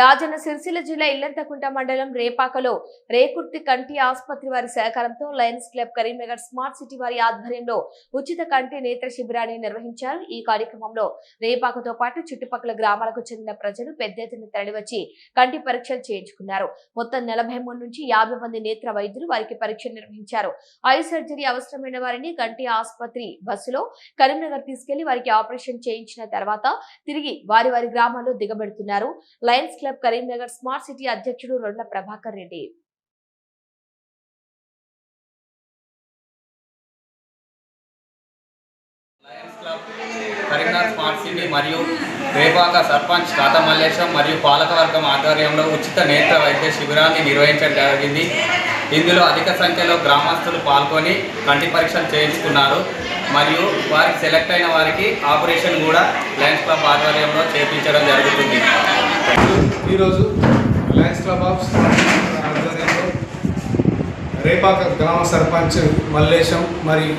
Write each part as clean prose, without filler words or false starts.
రాజన్న సిరిసిల్ల జిల్లా ఇల్లంతకుంట మండలం రేపాకలో రేకుర్తి కంటి ఆసుపత్రి వారి సహకారంతో Lions club Karimnagar smart city వారి ఆధ్వర్యంలో ఉచిత కంటి నేత్ర శిబిరాన్ని నిర్వహించారు. ఈ కార్యక్రమంలో రేపాకతో పాటు చుట్టుపక్కల గ్రామాలకు చెందిన ప్రజలు పెద్ద ఎత్తున తరలివచ్చి కంటి పరీక్షలు చేయించుకున్నారు. మొత్తం 43 నుంచి 50 మంది నేత్ర వైద్యులు వారికి పరీక్షలు నిర్వహించారు. ఐ సర్జరీ అవసరమైన వారిని కంటి ఆసుపత్రి బస్సులో కరీంనగర్ తీసుకెళ్లి వారికి ఆపరేషన్ చేయించిన తర్వాత తిరిగి వారి గ్రామాల్లో దిగబెడుతున్నారు. Lions club Karimnagar smart city అధ్యక్షుడు Rondla Prabhakar Reddy. Lions club Karimnagar smart city మరియు రేపాక సర్పంచ్ తాత మల్లేశం మరియు పాలకవర్గం ఆధ్వర్యంలో ఉచిత నేత్ర వైద్య శిబిరాన్ని నిర్వహించడం జరిగింది. ఇందులో అధిక సంఖ్యలో గ్రామస్తులు పాల్గొని కంటి పరీక్షలు చేయించుకున్నారు. మరియు వారికి సెలెక్ట్ అయిన వారికి ఆపరేషన్ కూడా లయన్స్ క్లబ్ ఆధ్వర్యంలో చేయించడం జరుగుతుంది. ఈరోజు లయన్స్ క్లబ్ ఆఫ్ ఆధ్వర్యంలో రేపాక గ్రామ సర్పంచ్ మల్లేశం మరియు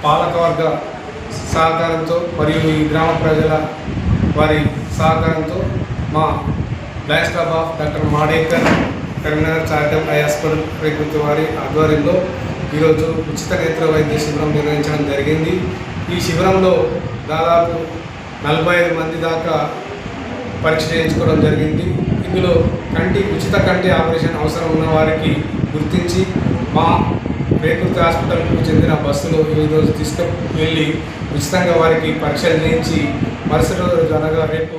పాలకవర్గ సహకారంతో మరియు ఈ గ్రామ ప్రజల వారి సహకారంతో మా lions club of doctor Madekar Karimnagar charitable eye hospital Rekurthi వారి ఆధ్వర్యంలో ఈరోజు ఉచిత నేత్ర వైద్య శిబిరం నిర్వహించడం జరిగింది. ఈ శిబిరంలో దాదాపు 45 మంది దాకా పరీక్ష చేయించుకోవడం జరిగింది. ఇందులో ఉచిత కంటి ఆపరేషన్ అవసరం ఉన్న వారికి గుర్తించి మా రేకుర్తి హాస్పిటల్కు చెందిన బస్సులో ఈరోజు తీసుకువెళ్ళి ఉచితంగా వారికి పరీక్షలు చేయించి మరుసటి రోజు అనగా రేపు